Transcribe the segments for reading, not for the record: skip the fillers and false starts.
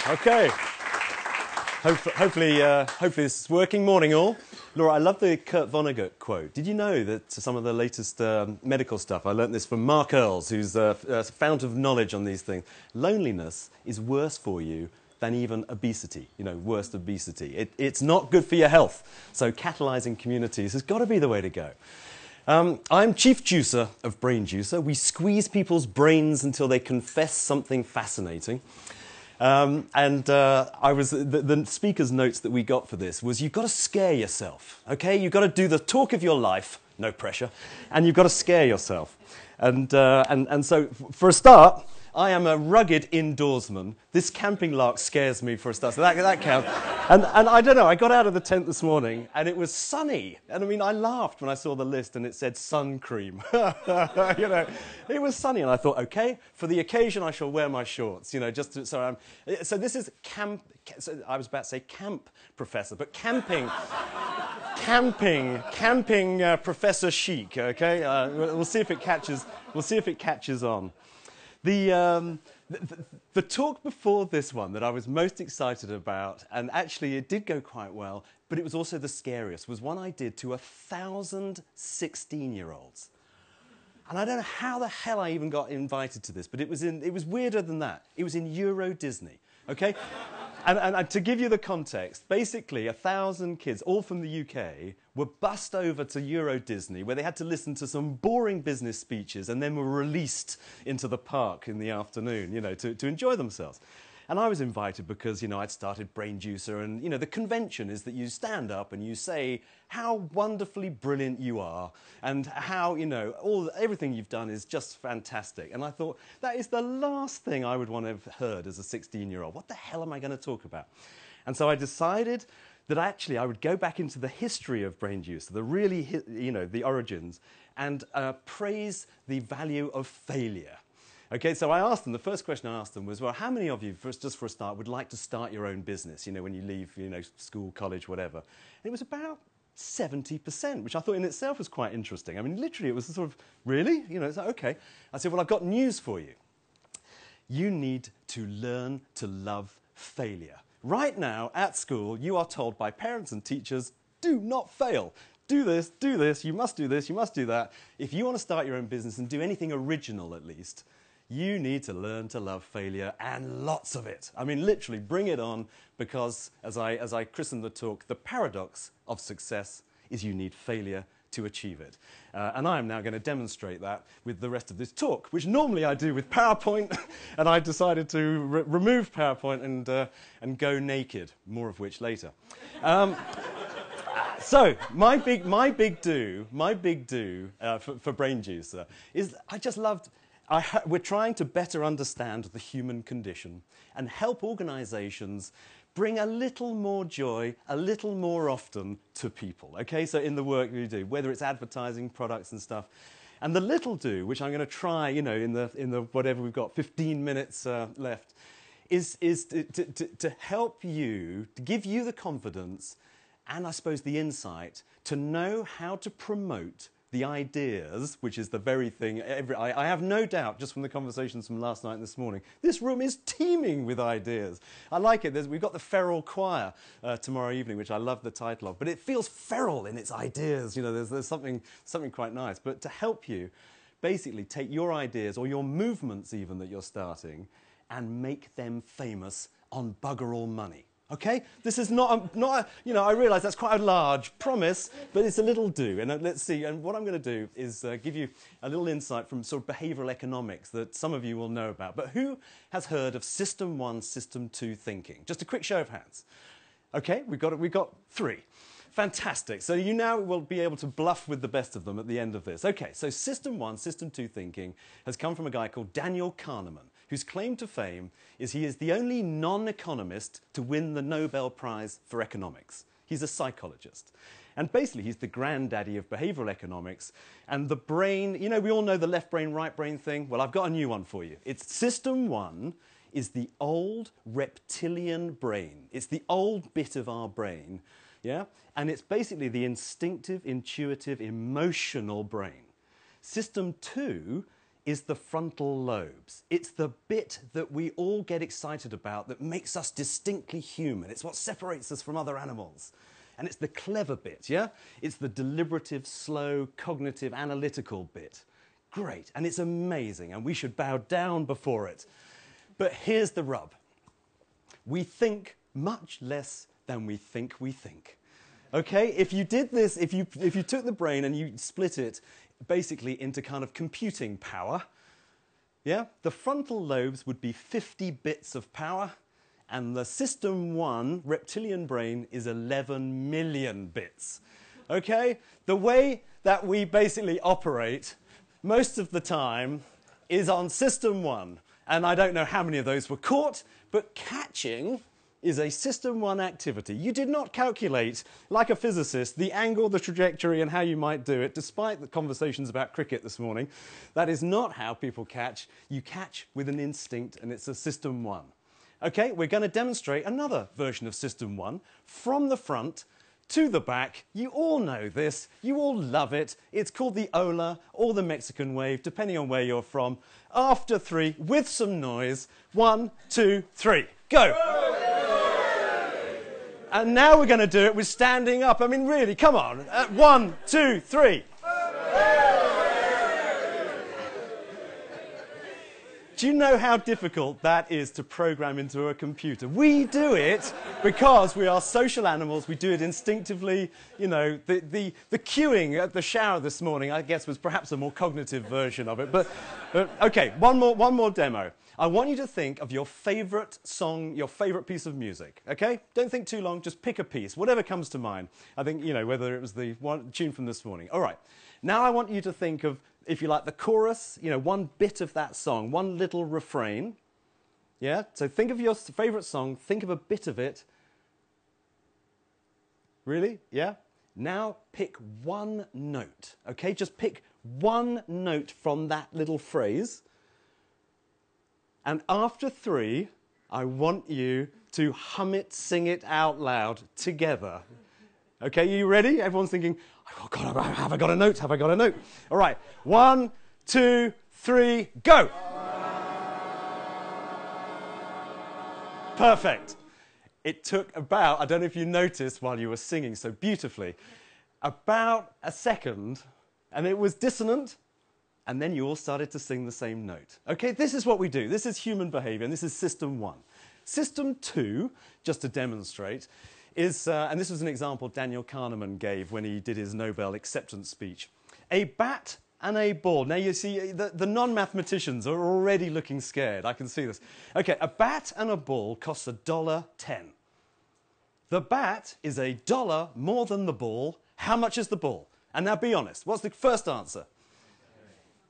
Okay. Hopefully this is working. Morning, all. Laura, I love the Kurt Vonnegut quote. Did you know that some of the latest medical stuff, I learnt this from Mark Earls, who's a fount of knowledge on these things. Loneliness is worse for you than even obesity, worst obesity. It's not good for your health. So catalysing communities has got to be the way to go. I'm chief juicer of BrainJuicer. We squeeze people's brains until they confess something fascinating. The speaker's notes that we got for this was, you've got to scare yourself, okay? You've got to do the talk of your life, no pressure, and you've got to scare yourself. And so, for a start, I am a rugged indoorsman. This camping lark scares me for a start, so that counts. And I don't know, I got out of the tent this morning, and it was sunny. And I mean, I laughed when I saw the list, and it said sun cream. It was sunny, and I thought, okay, for the occasion, I shall wear my shorts. So this is camp. So I was about to say camp professor, but camping. camping professor chic. Okay, we'll see if it catches. We'll see if it catches on. The talk before this one that I was most excited about, and actually it did go quite well, but it was also the scariest, was one I did to 1,000 16-year-olds. And I don't know how the hell I even got invited to this, but it was weirder than that. It was in Euro Disney, okay? And to give you the context, basically 1,000 kids, all from the UK, were bussed over to Euro Disney, where they had to listen to some boring business speeches and then were released into the park in the afternoon, to enjoy themselves. And I was invited because, I'd started BrainJuicer, and, the convention is that you stand up and you say how wonderfully brilliant you are and how, everything you've done is just fantastic. And I thought, that is the last thing I would want to have heard as a 16-year-old. What the hell am I going to talk about? And so I decided that actually I would go back into the history of BrainJuicer, the origins, and praise the value of failure. Okay, so I asked them, the first question I asked them was, well, how many of you, just for a start, would like to start your own business, when you leave, school, college, whatever? And it was about 70%, which I thought in itself was quite interesting. I mean, literally, it was sort of, really? It's like, okay. I said, well, I've got news for you. You need to learn to love failure. Right now, at school, you are told by parents and teachers, do not fail. Do this, you must do this, you must do that. If you want to start your own business and do anything original, at least, you need to learn to love failure, and lots of it. I mean, literally, bring it on, because, as I christened the talk, the paradox of success is you need failure to achieve it. And I am now going to demonstrate that with the rest of this talk, which normally I do with PowerPoint, and I decided to remove PowerPoint and go naked, more of which later. So, my big do for BrainJuicer is I just loved... we're trying to better understand the human condition and help organisations bring a little more joy, a little more often to people, okay? So in the work we do, whether it's advertising, products and stuff. And the little do, which I'm going to try, in the whatever we've got, 15 minutes left, is to help you, to give you the confidence and I suppose the insight to know how to promote the ideas, which is the very thing, I have no doubt, just from the conversations from last night and this morning, this room is teeming with ideas. I like it. We've got the Feral Choir tomorrow evening, which I love the title of, but it feels feral in its ideas. There's something quite nice. But to help you, basically take your ideas, or your movements even that you're starting, and make them famous on bugger all money. Okay? This is not a, I realise that's quite a large promise, but it's a little do. And let's see, and what I'm going to do is give you a little insight from sort of behavioural economics that some of you will know about. But who has heard of System 1, System 2 thinking? Just a quick show of hands. Okay, we've got 3. Fantastic. So you now will be able to bluff with the best of them at the end of this. Okay, so System 1, System 2 thinking has come from a guy called Daniel Kahneman, whose claim to fame is he is the only non-economist to win the Nobel Prize for Economics. He's a psychologist. And basically, he's the granddaddy of behavioural economics. And the brain, we all know the left brain, right brain thing. Well, I've got a new one for you. It's System 1 is the old reptilian brain. It's the old bit of our brain, yeah? And it's basically the instinctive, intuitive, emotional brain. System 2 is the frontal lobes. It's the bit that we all get excited about that makes us distinctly human. It's what separates us from other animals. And it's the clever bit, yeah? It's the deliberative, slow, cognitive, analytical bit. Great, and it's amazing, and we should bow down before it. But here's the rub. We think much less than we think we think. Okay, if you did this, if you took the brain and you split it basically into kind of computing power, yeah, the frontal lobes would be 50 bits of power, and the system 1 reptilian brain is 11 million bits. Okay, the way that we basically operate most of the time is on system 1, and I don't know how many of those were caught, but catching is a system 1 activity. You did not calculate, like a physicist, the angle, the trajectory, and how you might do it, despite the conversations about cricket this morning. That is not how people catch. You catch with an instinct, and it's a system 1. Okay, we're going to demonstrate another version of system 1 from the front to the back. You all know this. You all love it. It's called the Ola or the Mexican wave, depending on where you're from. After 3, with some noise. 1, 2, 3. Go! And now we're going to do it with standing up. I mean, really, come on. 1, 2, 3. Do you know how difficult that is to program into a computer? We do it because we are social animals. We do it instinctively. You know, the queuing at the shower this morning, I guess, was perhaps a more cognitive version of it. But okay, one more demo. I want you to think of your favorite song, your favorite piece of music, okay? Don't think too long, just pick a piece, whatever comes to mind. I think, you know, whether it was the one tune from this morning. All right, now I want you to think of, if you like, the chorus, you know, one bit of that song, one little refrain, yeah? So think of your favorite song, think of a bit of it. Really? Yeah? Now pick one note, okay? Just pick one note from that little phrase. And after 3, I want you to hum it, sing it out loud together. Okay, you ready? Everyone's thinking, oh God, have I got a note? Have I got a note? All right, 1, 2, 3, go. Perfect. It took about, I don't know if you noticed while you were singing so beautifully, about a second, and it was dissonant. And then you all started to sing the same note. Okay, this is what we do. This is human behavior, and this is system 1. System 2, just to demonstrate, is, and this was an example Daniel Kahneman gave when he did his Nobel acceptance speech. A bat and a ball. Now you see, the non-mathematicians are already looking scared. I can see this. Okay, a bat and a ball costs $1.10. The bat is $1 more than the ball. How much is the ball? And now be honest, what's the first answer?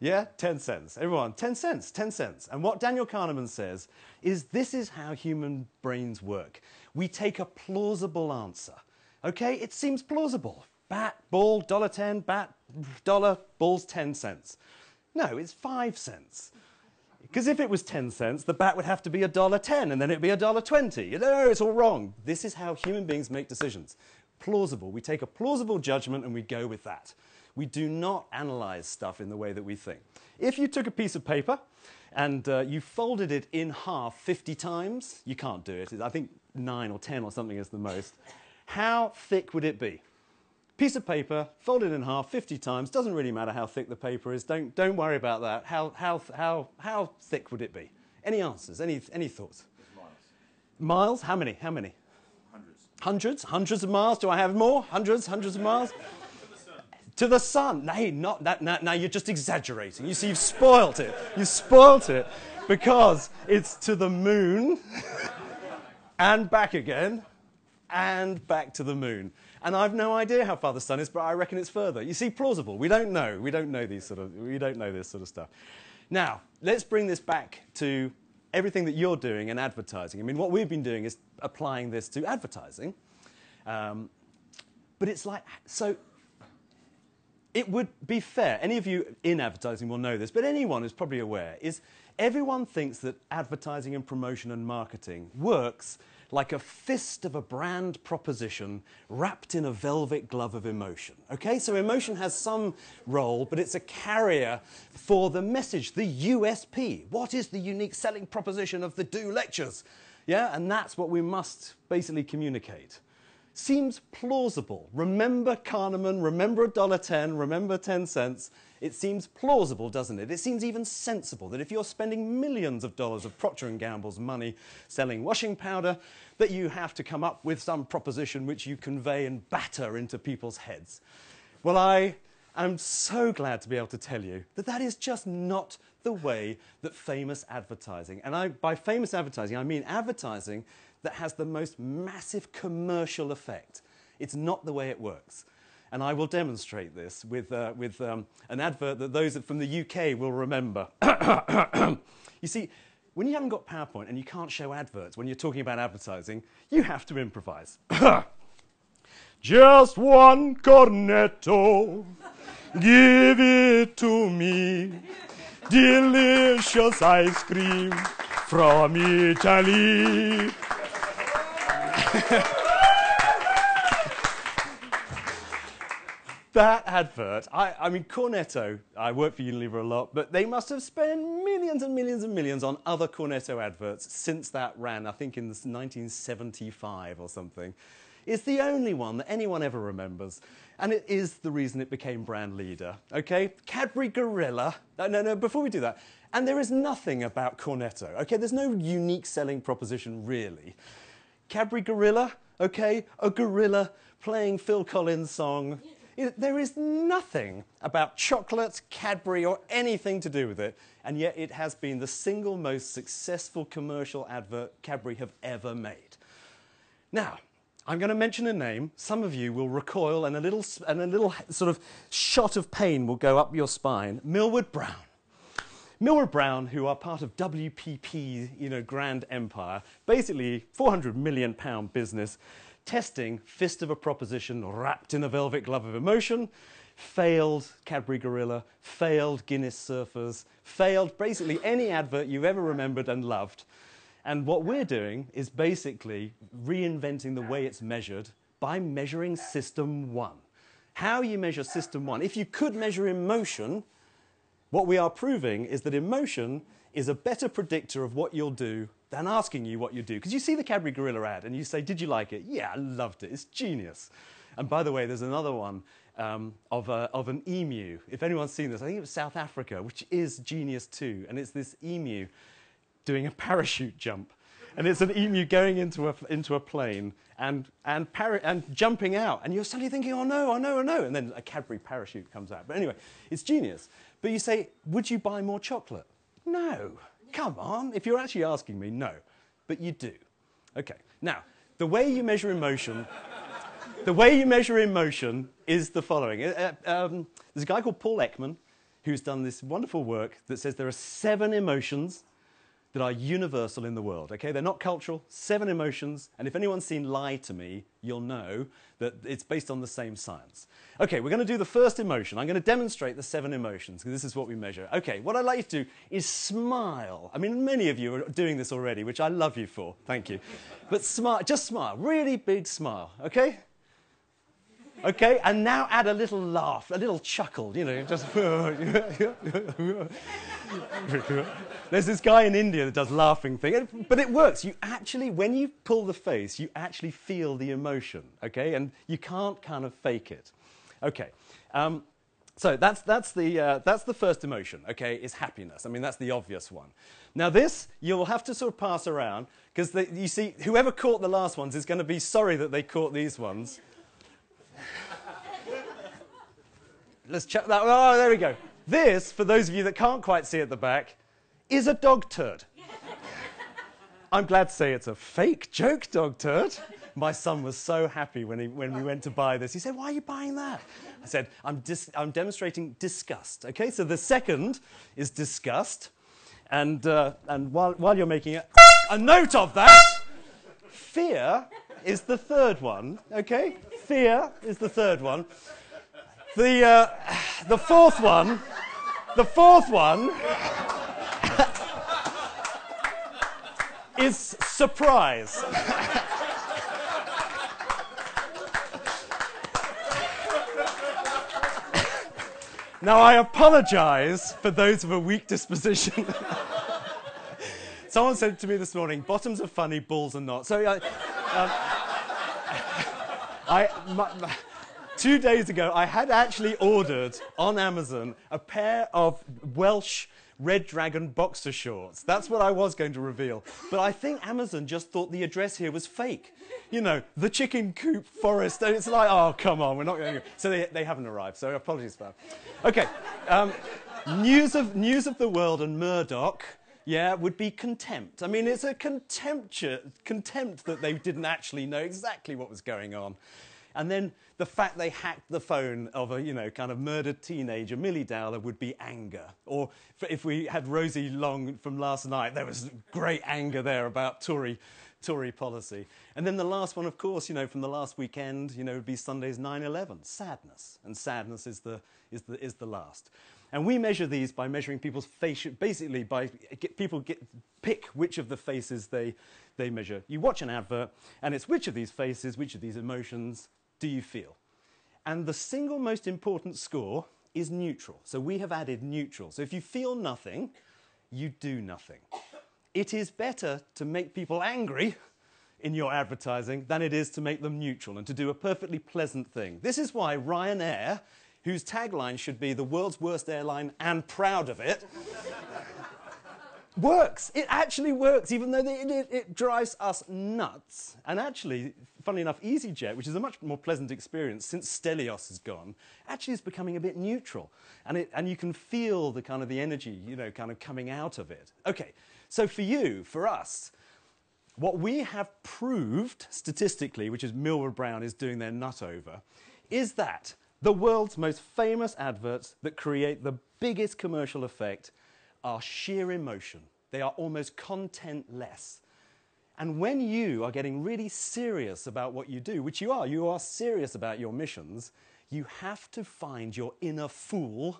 Yeah, 10 cents. Everyone, 10 cents, 10 cents. And what Daniel Kahneman says is this is how human brains work. We take a plausible answer. Okay, it seems plausible. Bat, ball, $1.10, bat, dollar, ball's 10 cents. No, it's 5 cents. Because if it was 10 cents, the bat would have to be $1.10, and then it'd be $1.20. You know, it's all wrong. This is how human beings make decisions. Plausible. We take a plausible judgment and we go with that. We do not analyze stuff in the way that we think. If you took a piece of paper and you folded it in half 50 times, you can't do it. I think 9 or 10 or something is the most. How thick would it be? Piece of paper, folded in half 50 times, doesn't really matter how thick the paper is. Don't worry about that. How thick would it be? Any answers? Any thoughts? Miles. Miles? How many? How many? Hundreds. Hundreds? Hundreds of miles? Do I have more? Hundreds of miles? To the sun. Hey, not that. Now you're just exaggerating. You see, you've spoilt it. You spoilt it because it's to the moon and back again and back to the moon. And I've no idea how far the sun is, but I reckon it's further. You see, plausible. We don't know. We don't know this sort of stuff. Now, let's bring this back to everything that you're doing in advertising. I mean, what we've been doing is applying this to advertising. But it's like, so it would be fair. Any of you in advertising will know this, but anyone who's probably aware is Everyone thinks that advertising and promotion and marketing works like a fist of a brand proposition wrapped in a velvet glove of emotion. Okay, so emotion has some role, but it's a carrier for the message, the USP. What is the unique selling proposition of the Do lectures? Yeah, and that's what we must basically communicate. Seems plausible. Remember Kahneman, remember $1.10, remember 10 cents. It seems plausible, doesn't it? It seems even sensible that if you're spending millions of dollars of Procter & Gamble's money selling washing powder, that you have to come up with some proposition which you convey and batter into people's heads. Well, I am so glad to be able to tell you that that is just not the way that famous advertising, and by famous advertising, I mean advertising that has the most massive commercial effect. It's not the way it works. And I will demonstrate this with an advert that those from the UK will remember. You see, when you haven't got PowerPoint and you can't show adverts when you're talking about advertising, you have to improvise. Just one cornetto, give it to me. Delicious ice cream from Italy. That advert, I mean, Cornetto, I work for Unilever a lot, but they must have spent millions and millions and millions on other Cornetto adverts since that ran, I think in 1975 or something. It's the only one that anyone ever remembers, and it is the reason it became brand leader, okay? Cadbury Gorilla, no, before we do that, and there is nothing about Cornetto, okay? There's no unique selling proposition, really. Cadbury Gorilla, okay? A gorilla playing Phil Collins' song. There is nothing about chocolate, Cadbury, or anything to do with it, and yet it has been the single most successful commercial advert Cadbury have ever made. Now, I'm going to mention a name. Some of you will recoil, and a little sort of shot of pain will go up your spine. Millward Brown. Millward Brown, who are part of WPP, grand empire, basically £400 million business, testing fist of a proposition wrapped in a velvet glove of emotion, failed Cadbury Gorilla, failed Guinness Surfers, failed basically any advert you've ever remembered and loved. And what we're doing is basically reinventing the way it's measured by measuring System 1. How you measure System 1. If you could measure emotion, what we are proving is that emotion is a better predictor of what you'll do than asking you what you do. Because you see the Cadbury Gorilla ad and you say, did you like it? Yeah, I loved it. It's genius. And by the way, there's another one of an emu. If anyone's seen this, I think it was South Africa, which is genius too. And it's this emu doing a parachute jump. And it's an emu going into a plane and jumping out. And you're suddenly thinking, oh no, oh no, oh no. And then a Cadbury parachute comes out. But anyway, it's genius. But you say, would you buy more chocolate? No. Come on. If you're actually asking me, no. But you do. Okay. Now, the way you measure emotion, is the following. There's a guy called Paul Ekman who's done this wonderful work that says there are 7 emotions that are universal in the world, okay? They're not cultural, 7 emotions, and if anyone's seen Lie to Me, you'll know that it's based on the same science. Okay, we're going to do the first emotion. I'm going to demonstrate the 7 emotions, because this is what we measure. Okay, what I'd like you to do is smile. I mean, many of you are doing this already, which I love you for. Thank you. But smile, just smile, really big smile, okay? Okay, and now add a little laugh, a little chuckle, just... There's this guy in India that does laughing thing, but it works. You actually, when you pull the face, you actually feel the emotion, okay? And you can't kind of fake it. Okay, so that's the first emotion, okay, is happiness. I mean, that's the obvious one. Now this, you'll have to sort of pass around, because you see, whoever caught the last ones is going to be sorry that they caught these ones. Let's check that. Oh, there we go. This, for those of you that can't quite see at the back, is a dog turd. I'm glad to say it's a fake joke dog turd. My son was so happy when we went to buy this. He said, why are you buying that? I said, I'm demonstrating disgust. Okay, so the second is disgust. And while you're making a note of that, fear is the third one. Okay, fear is the third one. The fourth one, is surprise. Now, I apologize for those of a weak disposition. Someone said to me this morning, bottoms are funny, balls are not. So 2 days ago, I had actually ordered on Amazon a pair of Welsh Red Dragon boxer shorts. That's what I was going to reveal. But I think Amazon just thought the address here was fake. You know, the chicken coop forest. And it's like, oh, come on, we're not going to... So they haven't arrived, so apologies for that. OK, news of the world and Murdoch, yeah, would be contempt. I mean, it's a contempt that they didn't actually know exactly what was going on. And then the fact they hacked the phone of a, you know, kind of murdered teenager, Millie Dowler, would be anger. Or if we had Rosie Long from last night, there was great anger there about Tory policy. And then the last one, of course, you know, from the last weekend, you know, would be Sunday's 9/11, sadness. And sadness is the last. And we measure these by measuring people's facial, basically by pick which of the faces they measure. You watch an advert, and it's which of these faces, which of these emotions do you feel? And the single most important score is neutral. So we have added neutral. So if you feel nothing, you do nothing. It is better to make people angry in your advertising than it is to make them neutral and to do a perfectly pleasant thing. This is why Ryanair, whose tagline should be the world's worst airline and proud of it, works. It actually works, even though it drives us nuts. And actually, funnily enough, EasyJet, which is a much more pleasant experience since Stelios has gone, actually is becoming a bit neutral. And you can feel the kind of the energy, you know, kind of coming out of it. OK, so for us, what we have proved statistically, which is Millward Brown is doing their nut over, is that the world's most famous adverts that create the biggest commercial effect are sheer emotion. They are almost content-less. And when you are getting really serious about what you do, which you are serious about your missions, you have to find your inner fool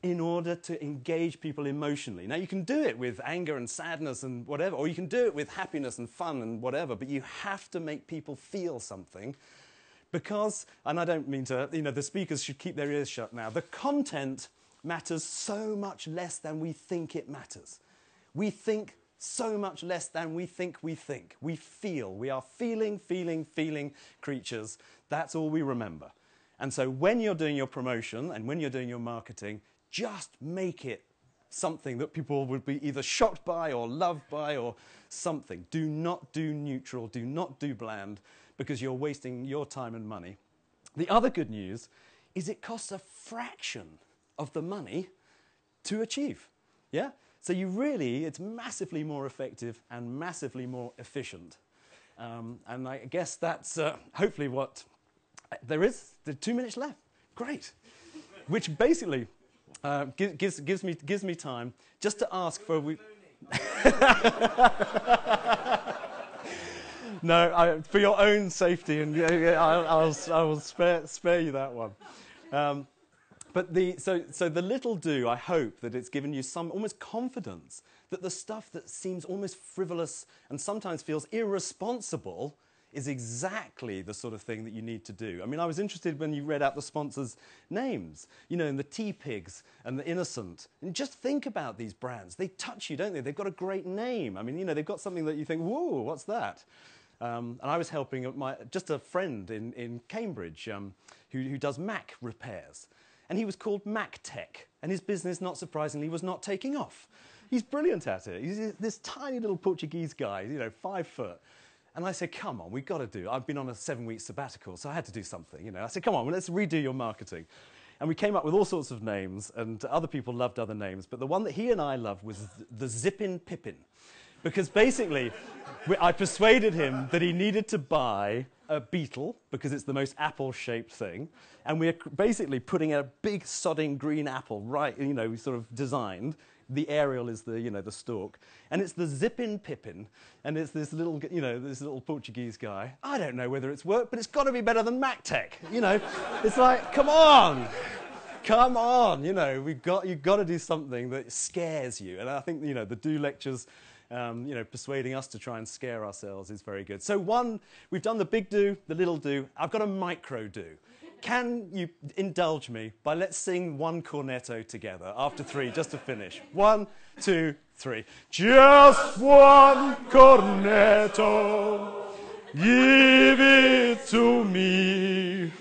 in order to engage people emotionally. Now, you can do it with anger and sadness and whatever, or you can do it with happiness and fun and whatever, but you have to make people feel something because, and I don't mean to, you know, the speakers should keep their ears shut now, the content matters so much less than we think it matters. We think so much less than we think we think. We feel. We are feeling creatures. That's all we remember. And so when you're doing your promotion and when you're doing your marketing, just make it something that people would be either shocked by or loved by or something. Do not do neutral. Do not do bland because you're wasting your time and money. The other good news is it costs a fraction of the money to achieve. Yeah? So it's massively more effective and massively more efficient. And I guess that's hopefully what there is. There's 2 minutes left. Great. Which basically gives me time just to ask for No, for your own safety, and I will spare you that one. But so the little do, I hope that it's given you some almost confidence that the stuff that seems almost frivolous and sometimes feels irresponsible is exactly the sort of thing that you need to do. I mean, I was interested when you read out the sponsors' names, you know, and the Tea Pigs and the Innocent. And just think about these brands. They touch you, don't they? They've got a great name. I mean, you know, they've got something that you think, whoa, what's that? And I was helping just a friend in Cambridge who does Mac repairs. And he was called Mac Tech, and his business, not surprisingly, was not taking off. He's brilliant at it. He's this tiny little Portuguese guy, you know, 5 foot. And I said, come on, we've got to do it. I've been on a 7-week sabbatical, so I had to do something. You know, I said, come on, well, let's redo your marketing. And we came up with all sorts of names, and other people loved other names. But the one that he and I loved was the Zippin' Pippin. Because basically, I persuaded him that he needed to buy a beetle, because it's the most apple-shaped thing. And we're basically putting a big sodding green apple right, you know, sort of designed. The aerial is the, you know, the stalk. And it's the Zippin' Pippin. And it's this little, you know, this little Portuguese guy. I don't know whether it's worked, but it's got to be better than MacTech. You know, it's like, come on. Come on, you know, you've got to do something that scares you. And I think, you know, the Do lectures you know, persuading us to try and scare ourselves is very good. So one, we've done the big do, the little do. I've got a micro do. Can you indulge me by let's sing one cornetto together after 3, just to finish. 1, 2, 3. Just one cornetto, give it to me.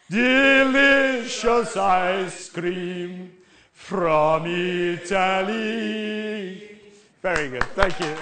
Delicious ice cream from Italy. Very good, thank you.